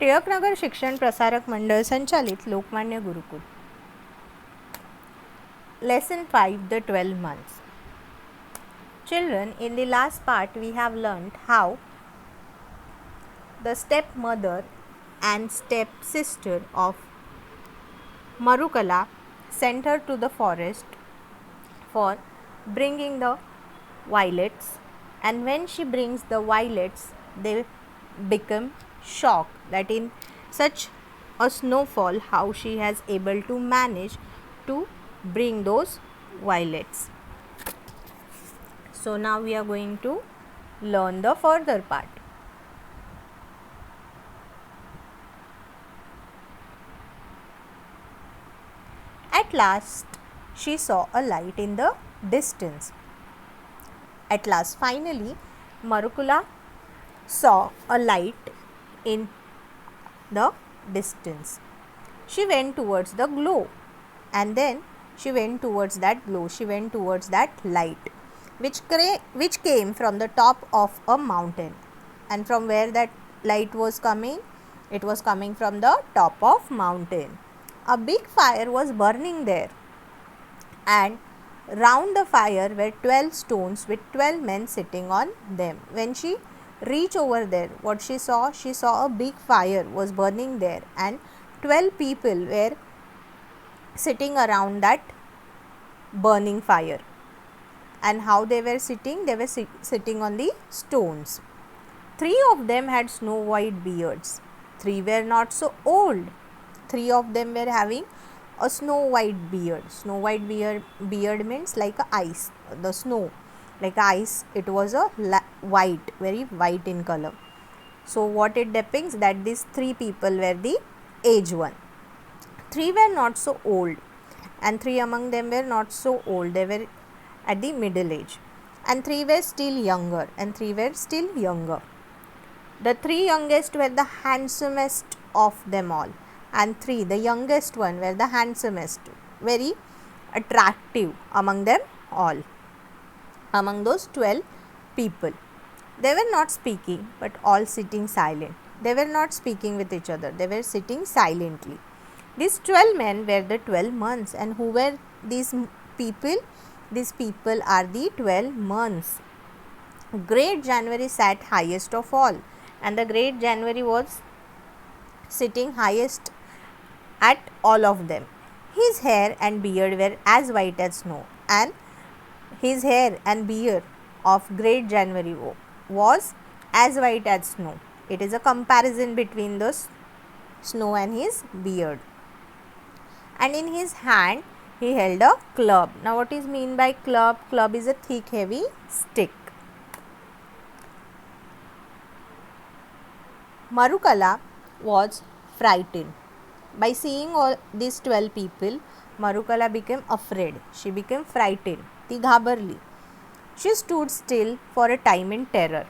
टिळकनगर शिक्षण प्रसारक मंडळ संचालित Lokmanya Gurukul. Lesson 5, The 12 Months. Children, in the last part we have learnt how the stepmother and stepsister of Marukala sent her to the forest for bringing the violets, and when she brings the violets they become shocked that in such a snowfall how she has able to manage to bring those violets. So now we are going to learn the further part. At last she saw a light in the distance. At last, finally, Marukala saw a light in the distance. She went towards the glow, and then she went towards that glow. She went towards that light, which came from the top of a mountain. And from where that light was coming? It was coming from the top of mountain. A big fire was burning there, and round the fire were 12 stones with 12 men sitting on them. When she reached over there, what she saw? She saw a big fire was burning there, and 12 people were sitting around that burning fire. And how they were sitting? They were sitting on the stones. 3 of them had snow white beards. 3 were not so old. 3 of them were having a snow white beard. Snow white beard means like a ice, the snow, like ice. It was a white, very white in color. So what it depicts? That these 3 people were the aged one. 3 were not so old, and 3 among them were not so old. They were at the middle age, and 3 were still younger, and 3 were still younger. The 3 youngest were the handsomest of them all, and 3, the youngest one, were the handsomest, very attractive among them all, among those 12 people. They were not speaking, but all sitting silent. They were not speaking with each other, they were sitting silently. These 12 men were the 12 months. And who were these people? These people are the 12 months. Great January sat highest of all, and the great January was sitting highest at all of them. His hair and beard were as white as snow, and his hair and beard of great January was as white as snow. It is a comparison between the snow and his beard. And in his hand he held a club. Now what is mean by club? Club is a thick heavy stick. Marukala was frightened. By seeing all these 12 people, Marukala became afraid. She became frightened. ती घाबरली. She stood still for a time in terror.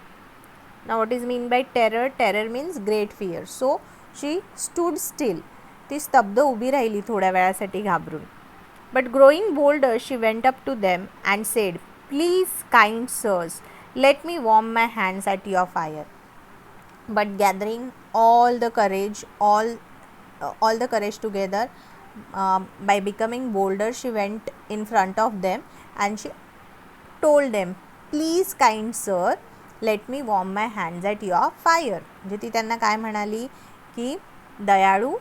Now what is mean by terror? Terror means great fear. So she stood still. ती स्तब्ध उभी राहिली थोड्या वेळासाठी घाबरून. But growing bolder, she went up to them and said, "Please, kind sirs, let me warm my hands at your fire." But gathering all the courage together, by becoming bolder, she went in front of them and she told them, "Please, kind sir, let me warm my hands at your fire." म्हणजे ती त्यांना काय म्हणाली की दयाळू,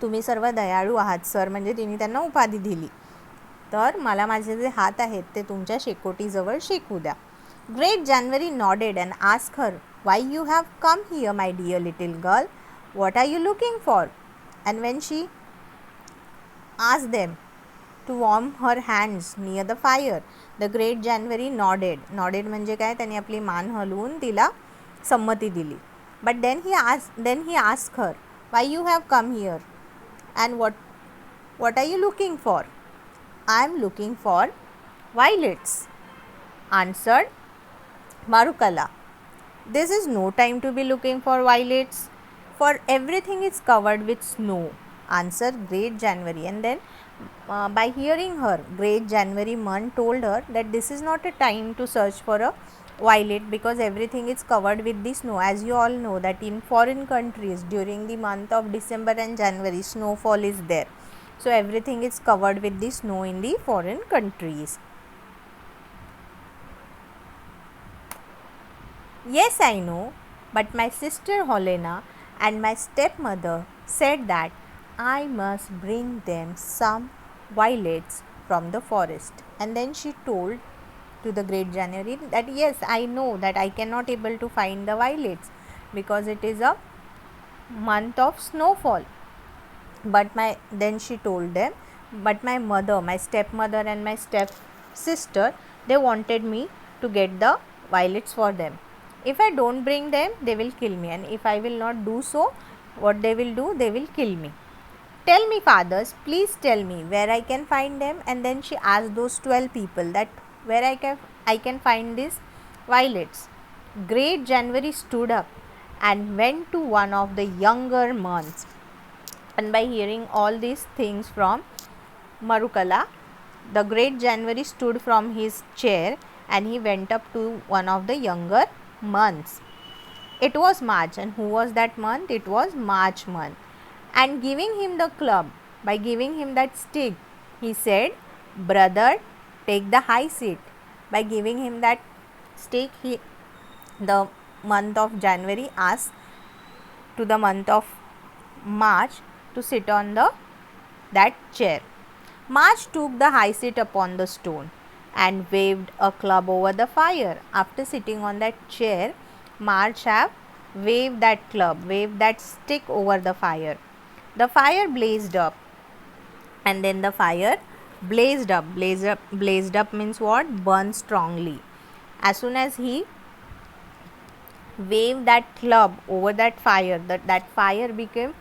तुम्ही सर्व दयाळू आहात सर, म्हणजे तिने त्यांना उपाधी दिली. तर मला माझे जे हात आहेत ते तुमच्या शेकोटीजवळ शेकू द्या. Great January nodded and asked her, "Why you have come here, my dear little girl? What are you looking for?" And when she asked them to warm her hands near the fire, the Great January nodded. Nodded म्हणजे काय? त्यांनी आपली मान हलवून तिला संमती दिली. But then he asked her, "Why you have come here? And what are you looking for?" "I am looking for violets," answered Marukala. "This is no time to be looking for violets, for everything is covered with snow," answered Great January. And then by hearing her, Great January Mun told her that this is not a time to search for a violet because everything is covered with the snow. As you all know that in foreign countries during the month of December and January snowfall is there. So everything is covered with the snow in the foreign countries. Yes, I know, but my sister Helena and my stepmother said that I must bring them some violets from the forest. And then she told to the great January that yes, I know that I cannot able to find the violets because it is a month of snowfall. But then she told them, but my mother, my stepmother and my step sister, they wanted me to get the violets for them. If I don't bring them, they will kill me, and if I will not do so, what they will do, they will kill me. Tell me, fathers, please tell me where I can find them. And then she asked those 12 people that where I can find these violets. Great January stood up and went to one of the younger months. And by hearing all these things from Marukala, the great January stood from his chair and he went up to one of the younger months. It was March, and who was that month? It was March month. And giving him the club, by giving him that stick, he said, brother, take the high seat. By giving him that stick, the month of January asked to the month of March to sit on that chair. March took the high seat upon the stone and waved a club over the fire. After sitting on that chair, March have waved that club, waved that stick over the fire. The fire blazed up, and then the fire blazed up. Blazed up means what? Burned strongly. As soon as he waved that club over that fire, that fire became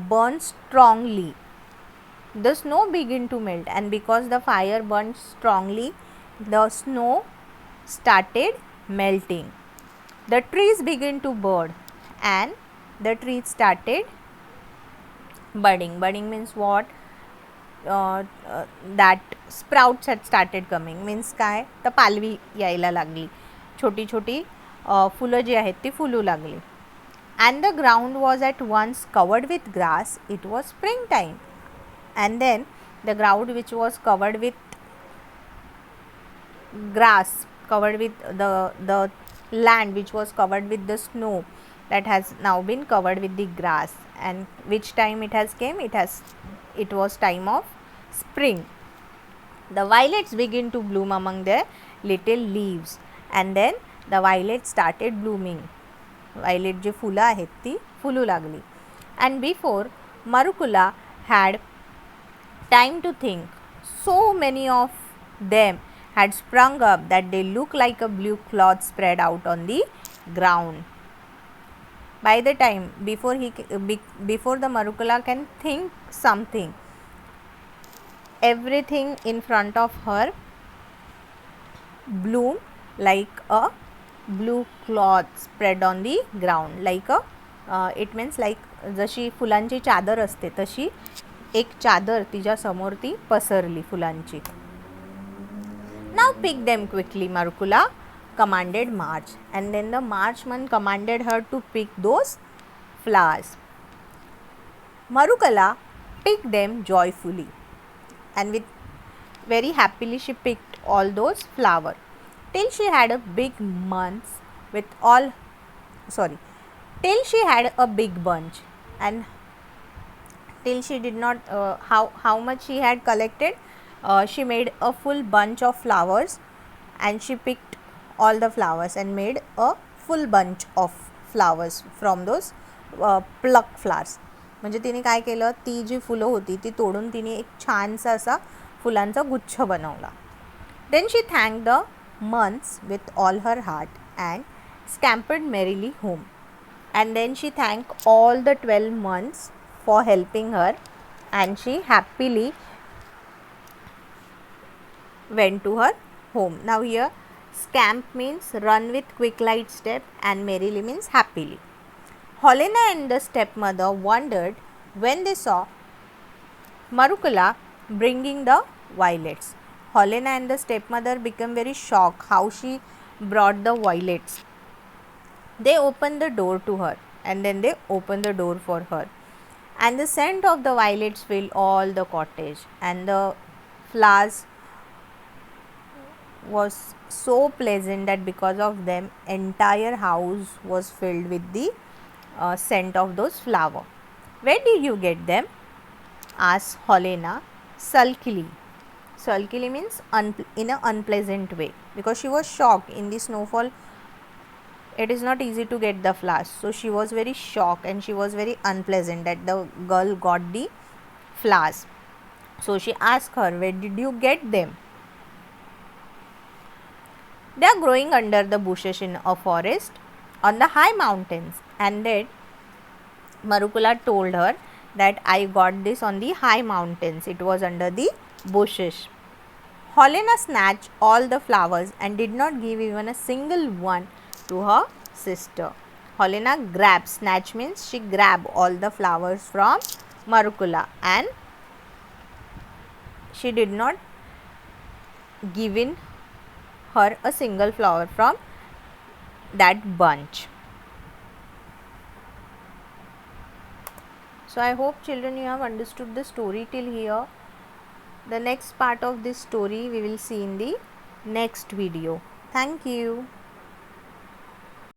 burned strongly. The snow began to melt, and because the fire burned strongly, the snow started melting. The trees began to bud, and the trees started budding. Budding means what? That sprouts had started coming. Means काय? तर पालवी यायला लागली. छोटी छोटी फुलं जी आहेत ती फुलू लागली. And the ground was at once covered with grass. It was springtime. And then the ground which was covered with grass, covered with the land which was covered with the snow, that has now been covered with the grass. And which time it has came? It was time of spring. The violets begin to bloom among their little leaves, and then the violets started blooming. Violet जी फुलं आहेत ती फुलू लागली. And before Marukula had time to think, so many of them had sprung up that they looked like a blue cloth spread out on the ground. By the time before the Marukala can think something, everything in front of her bloomed like a blue cloth spread on the ground. Like it means like जशी फुलांची चादर असते तशी एक चादर तिच्या समोर ती पसरली फुलांची. Now pick them quickly, Marukula commanded March. And then the March month commanded her to pick those flowers. Marukala picked them joyfully, and with very happily she picked all those flowers till she had a big bunch with all till she had a big bunch, and till she did not how much she had collected, she made a full bunch of flowers, and she picked all the flowers and made a full bunch of flowers from those plucked flowers. म्हणजे तिने काय केलं, ती जी फुलं होती ती तोडून तिने एक छानसा असा फुलांचा गुच्छ बनवला. Then she thanked the months with all her heart and scampered merrily home. And then she thanked all the 12 months for helping her, and she happily went to her home. Now here scamp means run with quick light step, and merrily means happily. Helena and the stepmother wondered when they saw Marukala bringing the violets. Helena and the stepmother became very shocked how she brought the violets. They opened the door to her, and then they opened the door for her, and the scent of the violets filled all the cottage, and the flowers was so pleasant that because of them entire house was filled with the scent of those flowers. Where did you get them? Asked Helena sulkily. Sulkily means in an unpleasant way, because she was shocked. In the snowfall it is not easy to get the flowers, so she was very shocked and she was very unpleasant that the girl got the flowers. So she asked her, where did you get them? They are growing under the bushes in a forest on the high mountains. And that Marukula told her that I got this on the high mountains. It was under the bushes. Helena snatched all the flowers and did not give even a single one to her sister. Helena grabbed, snatch means she grabbed all the flowers from Marukula, and she did not give in her a single flower from that bunch. So I hope children you have understood the story till here. The next part of this story we will see in the next video. Thank you.